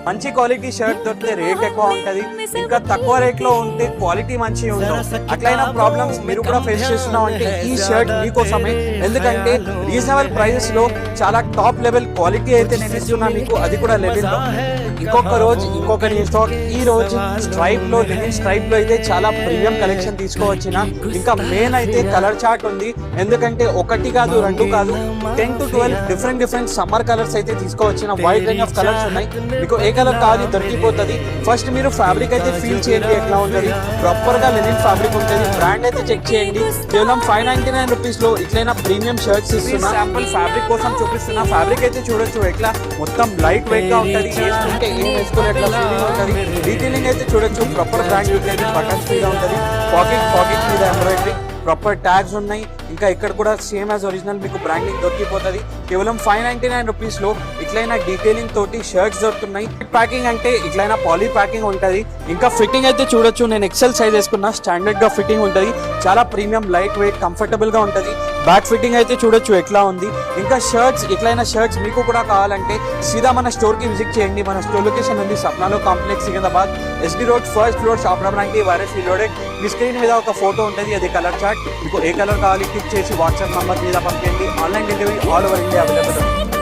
మంచి quality shirt దొరికితే rate ఎక్కువ ఉంటది, ఇంకా తక్కువ రేట్ లో ఉంటే క్వాలిటీ మంచిగా ఉంటుంది. అట్లయినా ప్రాబ్లమ్స్ మీరు కూడా ఫేస్ చేస్తున్నాం అంటే ఈ షర్ట్ మీకోసమే. ఎందుకంటే రీజనబుల్ ప్రైజెస్ లో చాలా టాప్ లెవెల్ క్వాలిటీ అయితే నేను ఇస్తున్నా మీకు, అది కూడా లెవెల్ లో. ఇంకొక స్టాక్ ఈ రోజు స్ట్రైప్ లో, లెనిన్ స్ట్రైప్ లో అయితే చాలా ప్రీమియం కలెక్షన్ తీసుకోవచ్చిన. ఇంకా మెయిన్ అయితే కలర్ చార్ట్ ఉంది, ఎందుకంటే ఒకటి కాదు రెండు కాదు 10 to 12 డిఫరెంట్ సమ్మర్ కలర్స్ అయితే తీసుకోవచ్చిన. వైడ్ రేంజ్ ఆఫ్ కలర్స్ ఉన్నాయి, మీకు ఏ కలర్ కావాలి దొరికిపోతుంది. ఫస్ట్ మీరు ఫ్యాబ్రిక్ అయితే ఫీల్ చేయండి ఎట్లా ఉంటుంది. ప్రాపర్ గా లెనిన్ ఫ్యాబ్రిక్ ఉంటుంది, బ్రాండ్ అయితే చెక్ చేయండి. కేవలం 599 రూపీస్ లో ఇట్లైనా ప్రీమియం షర్ట్స్ ఇస్తున్నా. శాంపుల్ ఫ్యాబ్రిక్ కోసం చూపిస్తున్నా. ఫ్యాబ్రిక్ అయితే చూడొచ్చు ఎట్లా మొత్తం లైట్ వెయిట్ గా ఉంటుంది, వేసుకుంటే ఏం వేసుకోవాలి ఎట్లా ఫీలింగ్ ఉంటుంది. డీటెయిలింగ్ అయితే చూడొచ్చు, ప్రాపర్ బ్రాండ్ యూటిలిటీ బటన్స్ మీద ఉంటుంది. పాకెట్ మీద ఎంబ్రాయిడరీ, ప్రాపర్ ట్యాగ్స్ ఉన్నాయి. ఇంకా ఇక్కడ కూడా సేమ్ యాజ్ ఒరిజినల్ మీకు బ్రాండింగ్ దొరికిపోతుంది. కేవలం 599 రూపీస్ లో ఇట్లైనా డీటెయిలింగ్ తోటి షర్ట్స్ దొరుకుతున్నాయి. ప్యాకింగ్ అంటే ఇట్లైనా పాలీ ప్యాకింగ్ ఉంటుంది. ఇంకా ఫిట్టింగ్ అయితే చూడొచ్చు, నేను ఎక్సెల్ సైజ్ వేసుకున్నా, స్టాండర్డ్ గా ఫిట్టింగ్ ఉంటుంది. చాలా ప్రీమియం, లైట్ వెయిట్, కంఫర్టబుల్ గా ఉంటుంది. బ్యాక్ ఫిట్టింగ్ అయితే చూడొచ్చు ఎట్లా ఉంది. ఇంకా ఇట్లైనా షర్ట్స్ మీకు కూడా కావాలంటే సీదా మన స్టోర్ కి విజిట్ చేయండి. మన స్టోర్ లొకేషన్ ఉంది సప్నాలో complex, Secunderabad, SB road, first floor, shop number 90, virus reloaded. మీ స్క్రీన్ మీద ఒక ఫోటో ఉంటుంది, అది కలర్ చార్ట్. మీకు ఏ కలర్ కావాలి క్లిక్ చేసి వాట్సాప్ నంబర్ మీద పంపించండి. Online delivery all over India available.